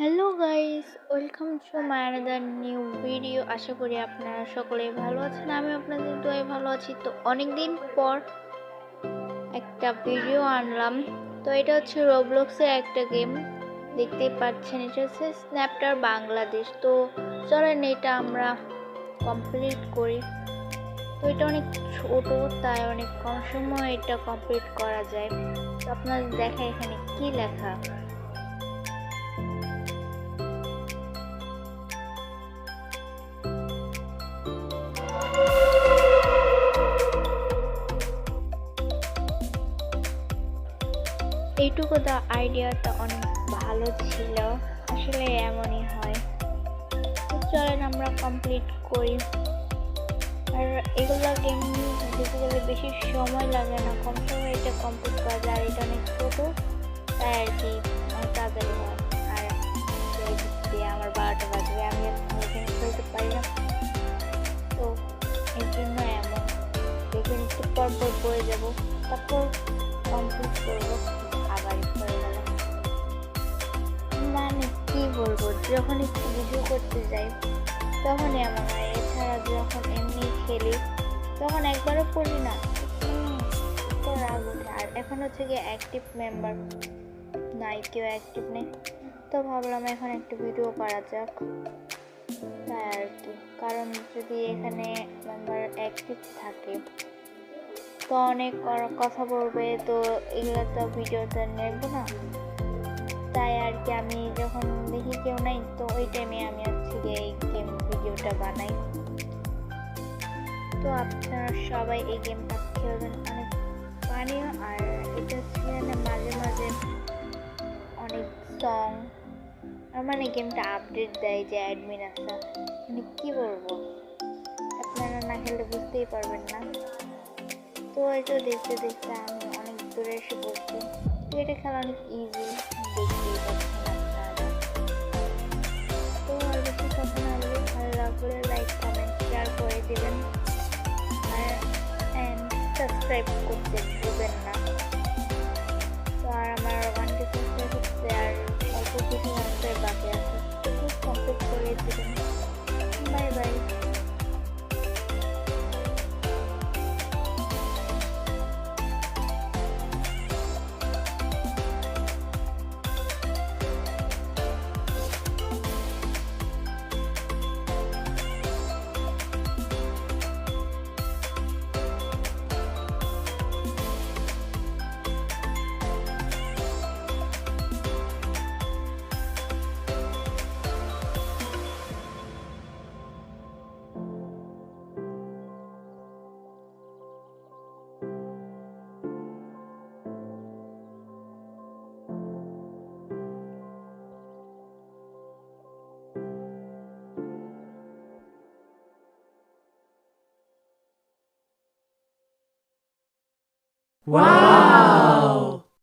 Hello guys, welcome to my another new video. আশা করি আপনারা সকলেই ভালো আছেন। আমি আপনাদের দোয়ায় ভালো আছি। তো অনেকদিন পর একটা ভিডিও আনলাম। তো এটা হচ্ছে রোবলক্সের একটা গেম, দেখতেই পাচ্ছেন। এটা হচ্ছে স্ন্যাপটার বাংলাদেশ। তো চলেন এটা আমরা কমপ্লিট করি। তো এটা অনেক ছোট, তাই অনেক কম সময় এটা কমপ্লিট করা যায়। তো আপনাদের দেখা এখানে কি লেখা। এইটুকু দা আইডিয়াটা অনেক ভালো ছিল, আসলে এমনই হয়। তো চলেন আমরা কমপ্লিট করি। আর এগুলো গেম দিতে গেলে বেশি সময় লাগে না, কম সময় এটা কমপ্লিট করা যায়। আর এটা অনেক ছোটো, তাই আর কি অনেক তাড়াতাড়ি হয়। আর আমার 12টা বাজবে, আমি এখানে খেলতে পারি না। তো এর জন্য এমন দেখবেন একটু পর পর পড়ে যাবো, তারপর কমপ্লিট করবো। আবার হয়ে গেল, মানে কি বলবো, যখন একটু ভিডিও করতে যাই তখনই এমন হয়। এছাড়া যখন এমনি খেলি তখন একবারও পড়ি না, তো রাগ ওঠে। আর এখন হচ্ছে গিয়ে অ্যাক্টিভ মেম্বার নাই, কেউ অ্যাক্টিভ নেই। তো ভাবলাম এখন একটু ভিডিও করা যাক, তাই আর কি। কারণ যদি এখানে মেম্বার অ্যাক্টিভ থাকে তো অনেক কথা বলবে, তো এগুলো তো ভিডিওতে নেব না। তাই আর কি আমি যখন দেখি কেউ নাই, তো ওই টাইমে আমি হচ্ছে গিয়ে এই গেম ভিডিওটা বানাই। তো আপনারা সবাই এই গেমটা খেলবেন, অনেক পানীয়। আর এটা হচ্ছে মাঝে মাঝে অনেক সং, মানে গেমটা আপডেট দেয় যে অ্যাডমিন আছে, মানে কি বলবো, আপনারা না খেললে বুঝতেই পারবেন না। তো এটা দেখতে দেখতে আমি অনেক দূরে এসে পড়ছি। তো এটা খেলা অনেক ইজি, দেখতেই পাচ্ছেন আপনারা। তো আর বেশি কথা না বলে ভালো লাগলে লাইক কমেন্ট শেয়ার করে দেবেন, আর সাবস্ক্রাইব করতে ভুলবেন না। তো আর আমার 1K সাবস্ক্রাইব হচ্ছে, আর অল্প কিছু সাবস্ক্রাইব বাকি আছে, তো খুব কমপ্লিট করে দেবেন। Bye bye. Wow!